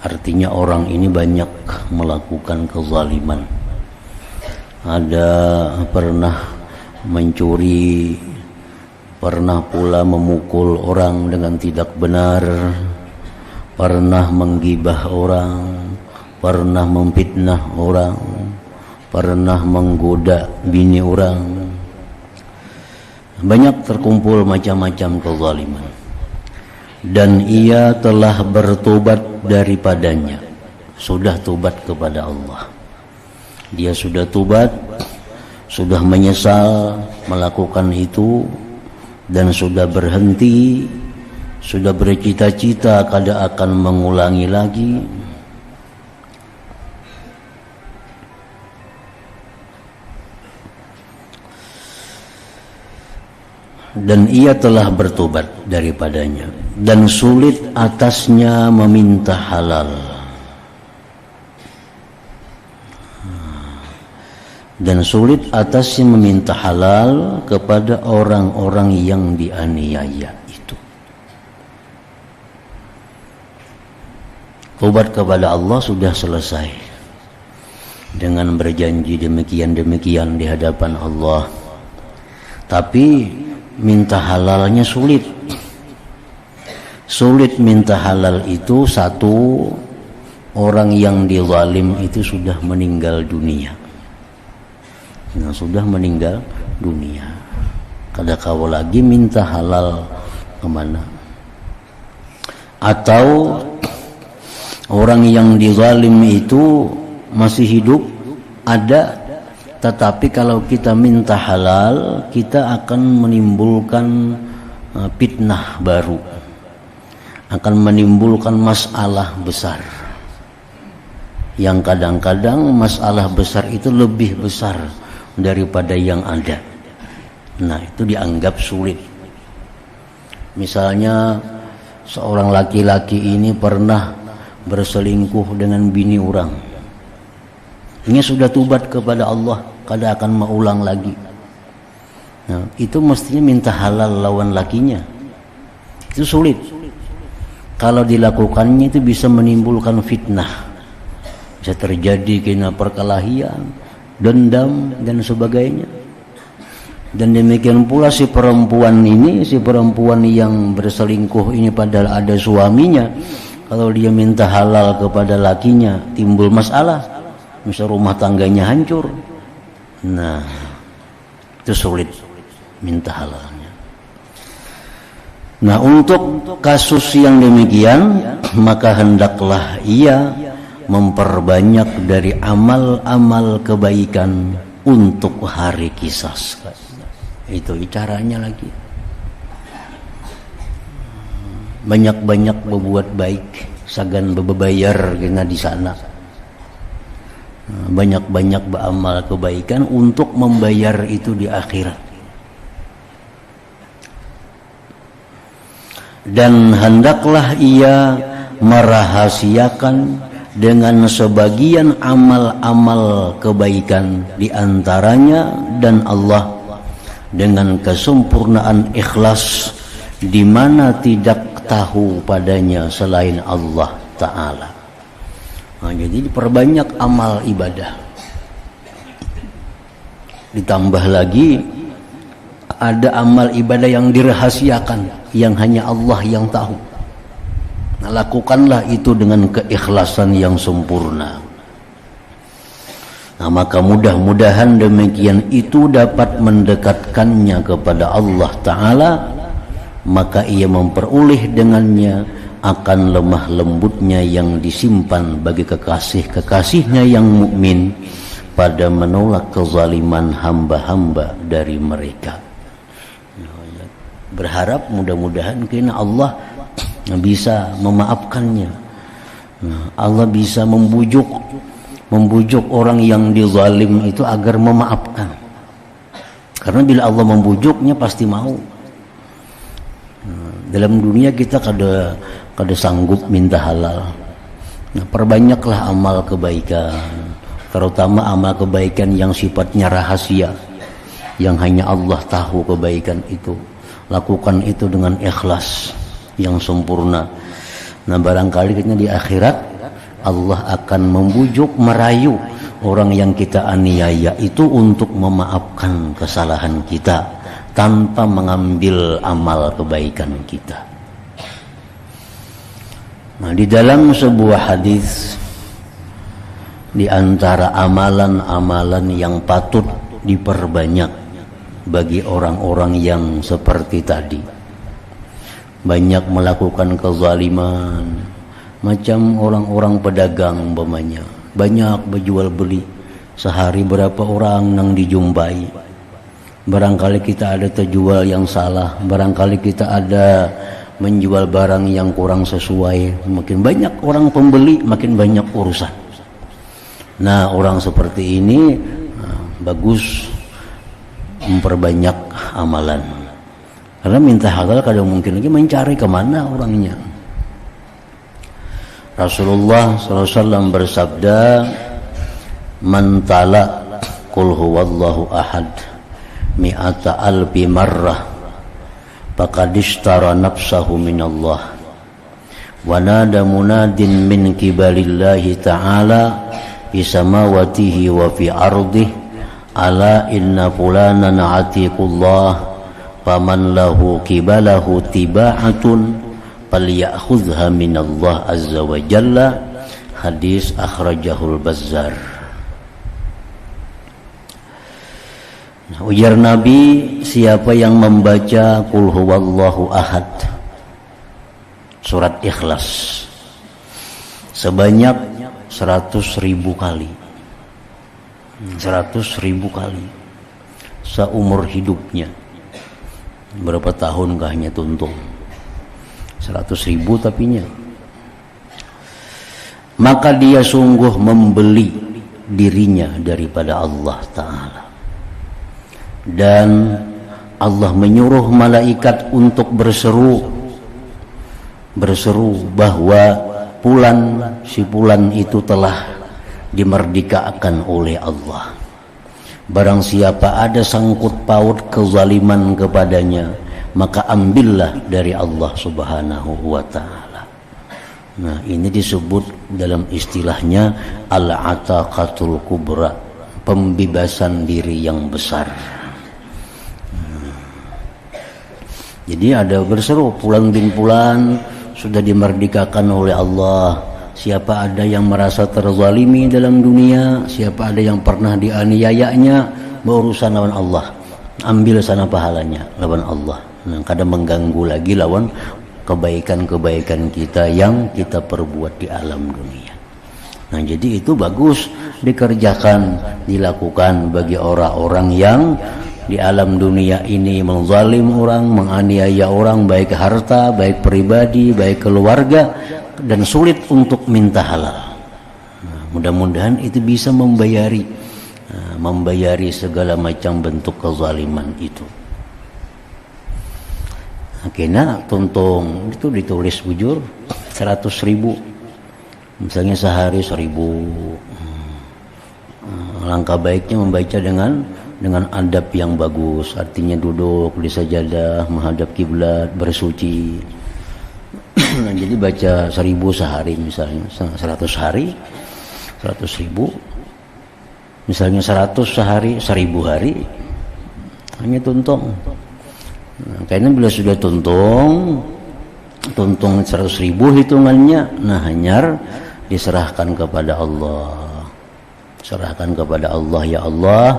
Artinya orang ini banyak melakukan kezaliman. Ada pernah mencuri, pernah pula memukul orang dengan tidak benar, pernah menggibah orang, pernah memfitnah orang, pernah menggoda bini orang. Banyak terkumpul macam-macam kezaliman. Dan ia telah bertobat daripadanya, sudah tobat kepada Allah. Dia sudah tobat, sudah menyesal melakukan itu, dan sudah berhenti, sudah bercita-cita kada akan mengulangi lagi. Dan ia telah bertobat daripadanya, dan sulit atasnya meminta halal. Dan sulit atasnya meminta halal kepada orang-orang yang dianiaya itu. Tobat kepada Allah sudah selesai dengan berjanji demikian-demikian di hadapan Allah. Tapi minta halalnya sulit. Sulit minta halal itu, satu, orang yang dizalim itu sudah meninggal dunia. Nah, sudah meninggal dunia. Kada kau lagi minta halal kemana? Atau orang yang dizalim itu masih hidup, ada, tetapi kalau kita minta halal, kita akan menimbulkan fitnah baru, akan menimbulkan masalah besar, yang kadang-kadang masalah besar itu lebih besar daripada yang ada. Nah, itu dianggap sulit. Misalnya seorang laki-laki ini pernah berselingkuh dengan bini orang. Ini sudah tobat kepada Allah, kada akan mengulang lagi. Nah, itu mestinya minta halal lawan lakinya. Itu sulit. Kalau dilakukannya itu bisa menimbulkan fitnah. Bisa terjadi kena perkelahian, dendam dan sebagainya. Dan demikian pula si perempuan yang berselingkuh ini padahal ada suaminya, kalau dia minta halal kepada lakinya timbul masalah, misal rumah tangganya hancur. Nah, itu sulit minta halalnya. Nah, untuk kasus yang demikian, maka hendaklah ia memperbanyak dari amal-amal kebaikan untuk hari qisas. Itu caranya lagi. Banyak-banyak berbuat baik, sagan bebayar kena di sana. Banyak-banyak beramal kebaikan untuk membayar itu di akhirat. Dan hendaklah ia merahasiakan dengan sebagian amal-amal kebaikan di antaranya dan Allah dengan kesempurnaan ikhlas, di mana tidak tahu padanya selain Allah Ta'ala. Nah, jadi diperbanyak amal ibadah. Ditambah lagi ada amal ibadah yang dirahasiakan, yang hanya Allah yang tahu. Nah, lakukanlah itu dengan keikhlasan yang sempurna. Nah, maka mudah-mudahan demikian itu dapat mendekatkannya kepada Allah Ta'ala, maka ia memperoleh dengannya akan lemah lembutnya yang disimpan bagi kekasih-kekasihnya yang mukmin pada menolak kezaliman hamba-hamba dari mereka. Berharap mudah-mudahan karena Allah bisa memaafkannya. Allah bisa membujuk orang yang dizalim itu agar memaafkan. Karena bila Allah membujuknya pasti mau. Dalam dunia kita kada sanggup minta halal. Nah, perbanyaklah amal kebaikan, terutama amal kebaikan yang sifatnya rahasia, yang hanya Allah tahu kebaikan itu. Lakukan itu dengan ikhlas yang sempurna. Nah, barangkali kita di akhirat Allah akan membujuk, merayu orang yang kita aniaya itu untuk memaafkan kesalahan kita tanpa mengambil amal kebaikan kita. Nah, di dalam sebuah hadis, di antara amalan-amalan yang patut diperbanyak bagi orang-orang yang seperti tadi, banyak melakukan kezaliman, macam orang-orang pedagang umpamanya, banyak berjual beli, sehari berapa orang nang dijumpai. Barangkali kita ada terjual yang salah, barangkali kita ada menjual barang yang kurang sesuai, makin banyak orang pembeli, makin banyak urusan. Nah, orang seperti ini bagus memperbanyak amalan, karena minta halal kadang mungkin lagi mencari kemana orangnya. Rasulullah SAW bersabda, man tala qul huwallahu ahad mi'ata alfi marrah faqad ishtara nafsahu minallah wa nada munadin min kibalillahi ta'ala fi samawatihi wa fi ardihi ala inna fulanan atiqullah faman lahu kibalahu tiba'atun falyakhudha minallah azza wa jalla. Hadis akhrajahul Bazzar. Nah, ujar Nabi, siapa yang membaca qul huwallahu ahad, surat Ikhlas, sebanyak 100.000 kali, 100.000 kali seumur hidupnya, berapa tahun kahnya tuntung 100.000 tapinya, maka dia sungguh membeli dirinya daripada Allah Ta'ala. Dan Allah menyuruh malaikat untuk berseru bahwa si fulan itu telah dimerdekakan oleh Allah. Barang siapa ada sangkut paut kezaliman kepadanya, maka ambillah dari Allah Subhanahu wa Ta'ala. Nah, ini disebut dalam istilahnya al-ataqatul kubra, pembebasan diri yang besar. Jadi ada berseru, fulan bin fulan sudah dimerdekakan oleh Allah. Siapa ada yang merasa terzalimi dalam dunia, siapa ada yang pernah dianiayanya, berurusan lawan Allah, ambil sana pahalanya lawan Allah. Nah, kadang mengganggu lagi lawan kebaikan-kebaikan kita yang kita perbuat di alam dunia. Nah, jadi itu bagus dikerjakan, dilakukan bagi orang-orang yang di alam dunia ini menzalim orang, menganiaya orang, baik harta, baik pribadi, baik keluarga, dan sulit untuk minta halal. Nah, mudah-mudahan itu bisa membayari segala macam bentuk kezaliman itu. Akhirnya tuntung itu ditulis bujur 100.000, misalnya sehari 1.000. Langkah baiknya membaca dengan adab yang bagus, artinya duduk di sajadah menghadap kiblat, bersuci. Nah, jadi baca 1.000 sehari, misalnya 100 hari 100.000, misalnya 100 sehari 1.000 hari, hanya tuntung. Nah, karena bila sudah tuntung 100.000 hitungannya, nah hanyar diserahkan kepada Allah. Serahkan kepada Allah, ya Allah,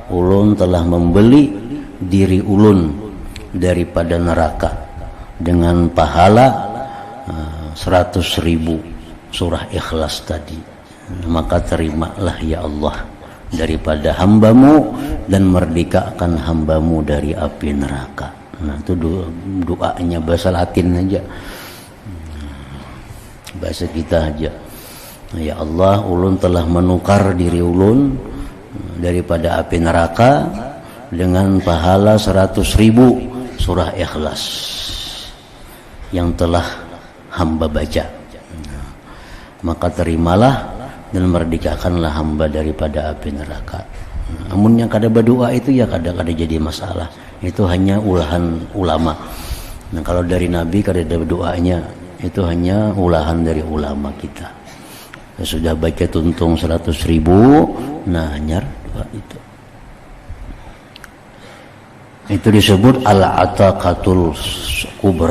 ulun telah membeli diri ulun daripada neraka dengan pahala 100.000 surah Ikhlas tadi. Maka terimalah ya Allah daripada hambamu dan merdekakan hambamu dari api neraka. Nah, itu doanya bahasa Latin aja, bahasa kita aja. Ya Allah, ulun telah menukar diri ulun daripada api neraka dengan pahala 100.000 surah Ikhlas yang telah hamba baca. Maka terimalah dan merdekakanlah hamba daripada api neraka. Namun yang kada berdoa itu ya kadang-kadang jadi masalah. Itu hanya ulahan ulama. Nah, kalau dari Nabi kada ada berdoanya, itu hanya ulahan dari ulama kita. sudah baca tuntung 100.000, nah nyar dua itu disebut al-ataqatul kubra.